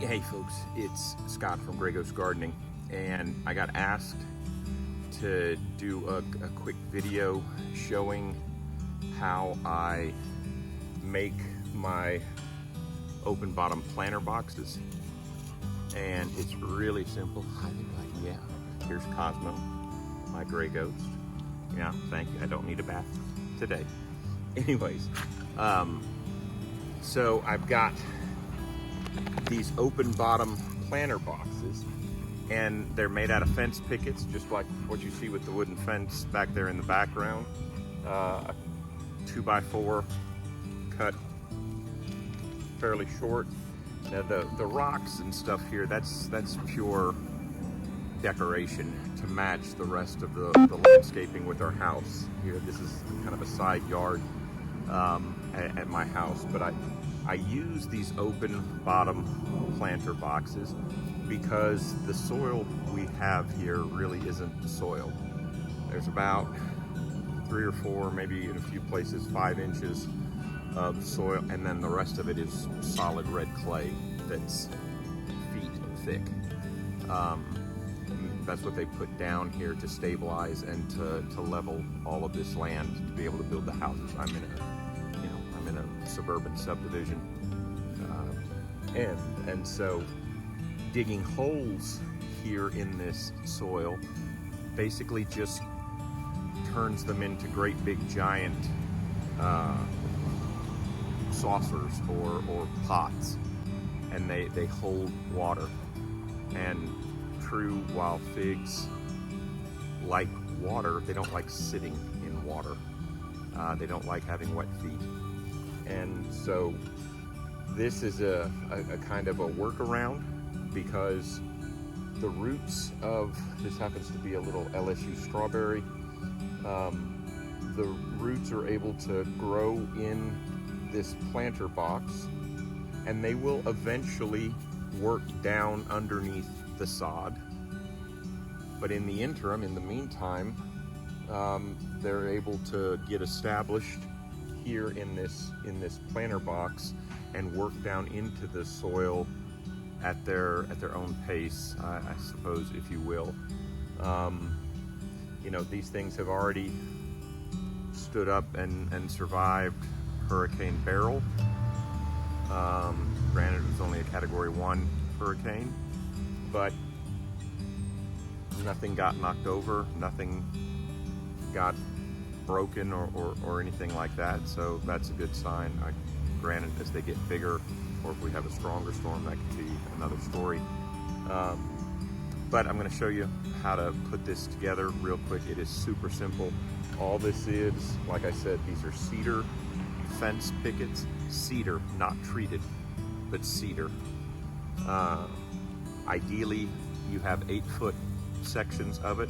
Hey folks, it's Scott from Grey Ghost Gardening, and I got asked to do a quick video showing how I make my open bottom planter boxes. And it's really simple. Yeah, here's Cosmo, my Grey Ghost. Yeah, thank you. I don't need a bath today. Anyways, so I've got these open bottom planter boxes, and they're made out of fence pickets, just like what you see with the wooden fence back there in the background. 2x4 cut fairly short. Now the rocks and stuff here, that's pure decoration to match the rest of the landscaping with our house here. This is kind of a side yard at my house, but I use these open bottom planter boxes because the soil we have here really isn't soil. There's about 3 or 4, maybe in a few places 5 inches of soil, and then the rest of it is solid red clay that's feet thick. That's what they put down here to stabilize and to level all of this land to be able to build the houses. I'm in a suburban subdivision, and so digging holes here in this soil basically just turns them into great big giant saucers or pots, and they hold water. And true, while figs like water, they don't like sitting in water. They don't like having wet feet. And so this is a kind of a workaround, because the roots of, this happens to be a little LSU strawberry, the roots are able to grow in this planter box, and they will eventually work down underneath the sod. But in the interim, in the meantime, they're able to get established here in this planter box and work down into the soil at their own pace, I suppose, if you will. These things have already stood up and survived Hurricane Beryl. Granted, it was only a Category 1 hurricane, but nothing got knocked over, nothing got broken or anything like that, so that's a good sign. Granted, as they get bigger, or if we have a stronger storm, that could be another story. But I'm going to show you how to put this together real quick. It is super simple. All this is, like I said, these are cedar fence pickets. Cedar, not treated, but cedar. Ideally, you have 8-foot sections of it,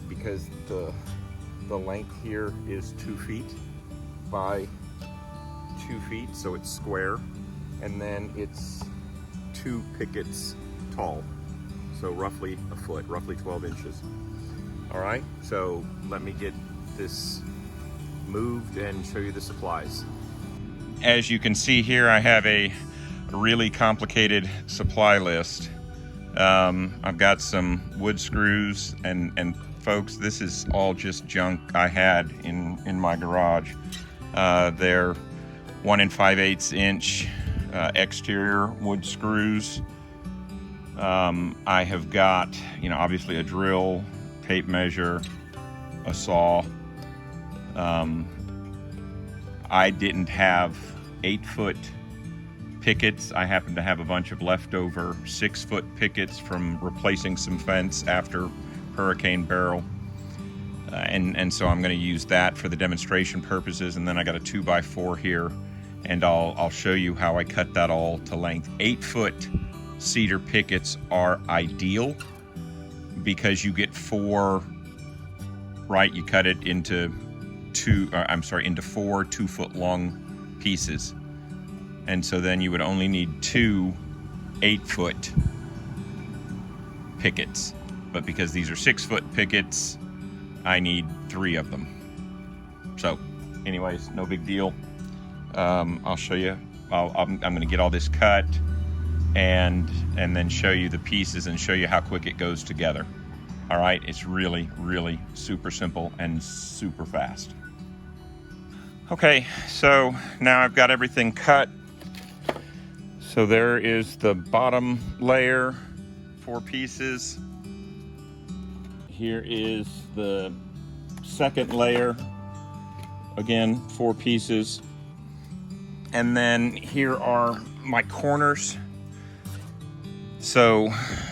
because the length here is 2 feet by 2 feet, so it's square, and then it's 2 pickets tall, so roughly a foot, roughly 12 inches. All right, so let me get this moved and show you the supplies. As you can see here, I have a really complicated supply list. I've got some wood screws, and folks, this is all just junk I had in my garage. They're 1 5/8 inch exterior wood screws. I have got, obviously a drill, tape measure, a saw. I didn't have 8-foot pickets. I happen to have a bunch of leftover 6-foot pickets from replacing some fence after Hurricane Beryl. And so I'm going to use that for the demonstration purposes. And then I got a 2x4 here, and I'll show you how I cut that all to length. 8-foot cedar pickets are ideal because you get 4, right? You cut it into 4 2-foot long pieces. And so then you would only need 2 8-foot pickets. But because these are 6-foot pickets, I need 3 of them. So anyways, no big deal. I'll show you. I'm going to get all this cut, and then show you the pieces and show you how quick it goes together. All right, it's really, really super simple and super fast. Okay, so now I've got everything cut. So there is the bottom layer, 4 pieces. Here is the second layer, again, 4 pieces. And then here are my corners. So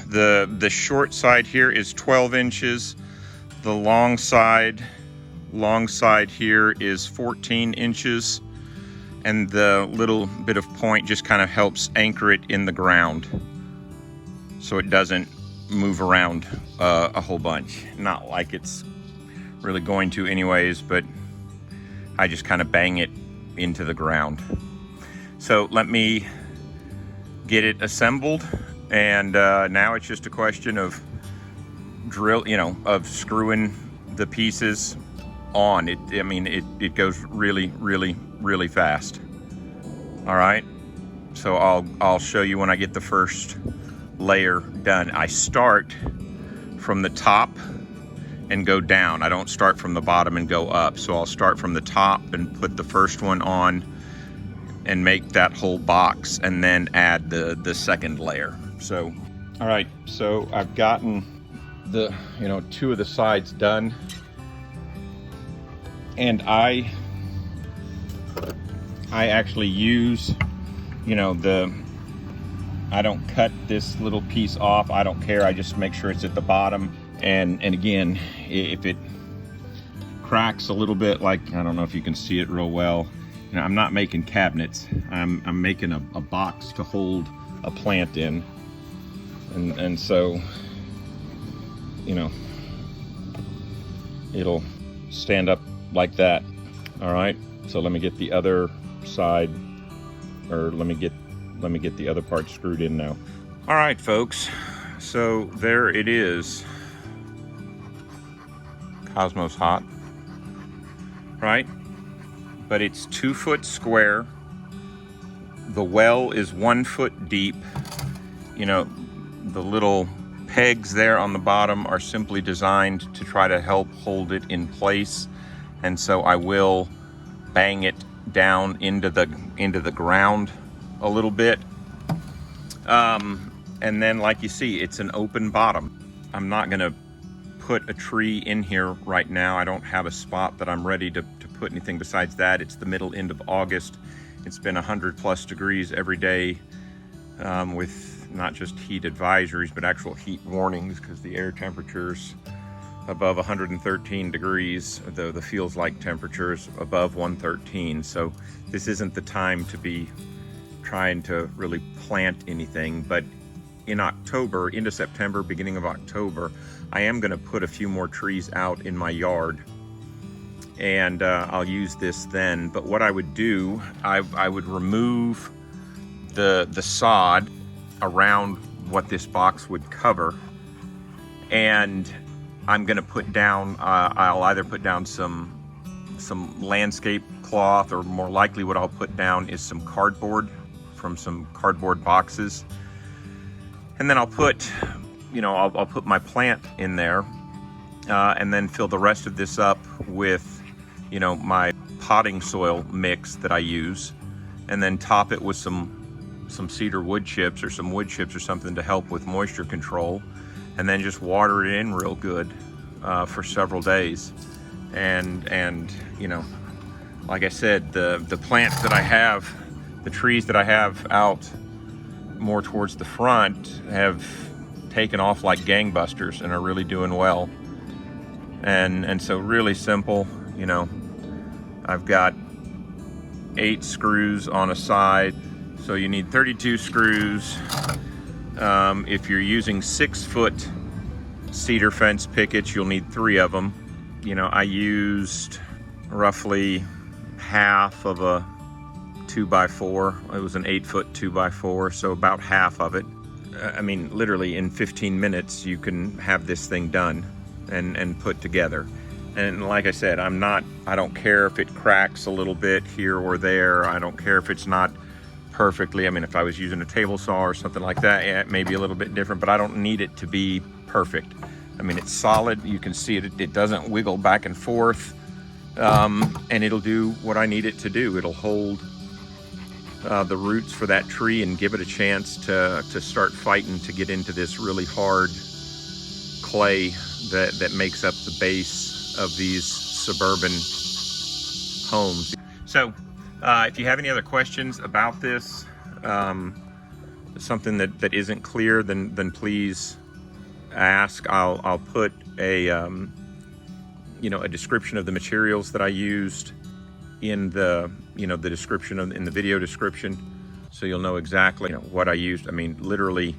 the short side here is 12 inches. The long side here is 14 inches. And the little bit of point just kind of helps anchor it in the ground so it doesn't move around a whole bunch. Not like it's really going to anyways, but I just kind of bang it into the ground. So let me get it assembled, and now it's just a question of of screwing the pieces on. It goes really, really, really fast. All right, so I'll show you when I get the first layer done. I start from the top and go down. I don't start from the bottom and go up. So I'll start from the top and put the first one on and make that whole box, and then add the second layer. So, all right, so I've gotten the 2 of the sides done, and I actually use I don't cut this little piece off. I don't care. I just make sure it's at the bottom. And again, if it cracks a little bit, like, I don't know if you can see it real well, I'm not making cabinets. I'm making a box to hold a plant in. And so, it'll stand up like that. All right, so let me get the other side, or let me get the other part screwed in now. All right, folks, so there it is. Cosmos hot, right? But it's 2 foot square. The well is 1 foot deep. The little pegs there on the bottom are simply designed to try to help hold it in place. And so I will bang it down into the ground a little bit. And then, like you see, it's an open bottom. I'm not gonna put a tree in here right now. I don't have a spot that I'm ready to put anything besides that. It's the end of August. It's been 100+ degrees every day, with not just heat advisories, but actual heat warnings, because the air temperature's above 113 degrees, though the feels like temperature is above 113. So this isn't the time to be trying to really plant anything. But in October, into September, beginning of October, I am going to put a few more trees out in my yard, and I'll use this then. But what I would do, I would remove the sod around what this box would cover, and I'm going to put down, I'll either put down some landscape cloth, or more likely what I'll put down is some cardboard from some cardboard boxes. And then I'll put, I'll put my plant in there, and then fill the rest of this up with, my potting soil mix that I use, and then top it with some cedar wood chips or some wood chips or something to help with moisture control, and then just water it in real good for several days. And like I said, the plants that I have, the trees that I have out more towards the front, have taken off like gangbusters and are really doing well. And so really simple, I've got 8 screws on a side, so you need 32 screws. If you're using 6-foot cedar fence pickets, you'll need 3 of them. I used roughly half of a 2x4. It was an 8-foot 2x4, so about half of it. Literally in 15 minutes you can have this thing done and put together. And like I said, I don't care if it cracks a little bit here or there. I don't care if it's not perfectly. I mean, if I was using a table saw or something like that, yeah, it may be a little bit different, but I don't need it to be perfect. I mean, it's solid. You can see it. It doesn't wiggle back and forth, and it'll do what I need it to do. It'll hold the roots for that tree and give it a chance to start fighting to get into this really hard clay that makes up the base of these suburban homes. So if you have any other questions about this, something that isn't clear, then please ask. I'll put a a description of the materials that I used in the the description in the video description, so you'll know exactly what I used. I mean, literally,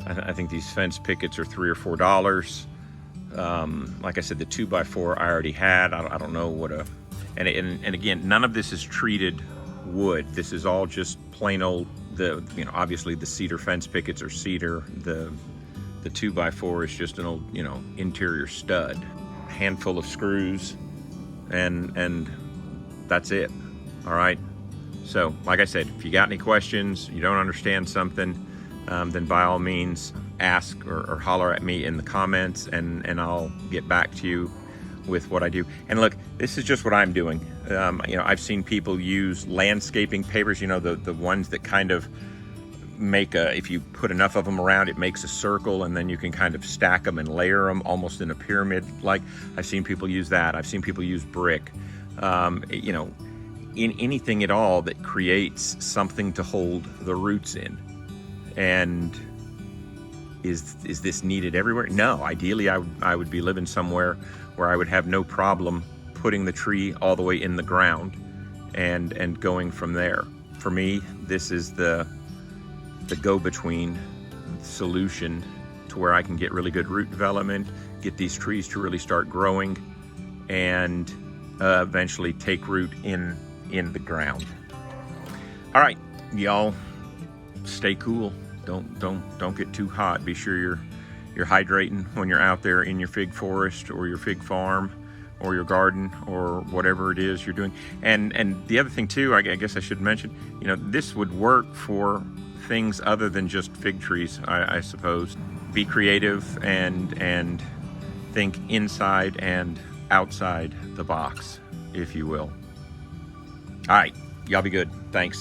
I think these fence pickets are $3 or $4. Like I said, the 2x4 I already had. I don't know what a and again, none of this is treated wood. This is all just plain old, obviously the cedar fence pickets are cedar. The 2x4 is just an old interior stud. Handful of screws, and that's it. All right. So like I said, if you got any questions, you don't understand something, then by all means ask or holler at me in the comments, and I'll get back to you with what I do. And look, this is just what I'm doing. I've seen people use landscaping papers, the ones that kind of make if you put enough of them around, it makes a circle, and then you can kind of stack them and layer them almost in a pyramid. Like, I've seen people use that. I've seen people use brick. In anything at all that creates something to hold the roots in. And is this needed everywhere? No. Ideally, I would be living somewhere where I would have no problem putting the tree all the way in the ground and going from there. For me, this is the go-between solution to where I can get really good root development, get these trees to really start growing, and eventually take root in the ground. All right, y'all, stay cool. Don't get too hot. Be sure you're hydrating when you're out there in your fig forest or your fig farm or your garden or whatever it is you're doing. And the other thing too, I guess I should mention, this would work for things other than just fig trees, I suppose. Be creative and think inside and outside the box, if you will. All right, y'all be good. Thanks.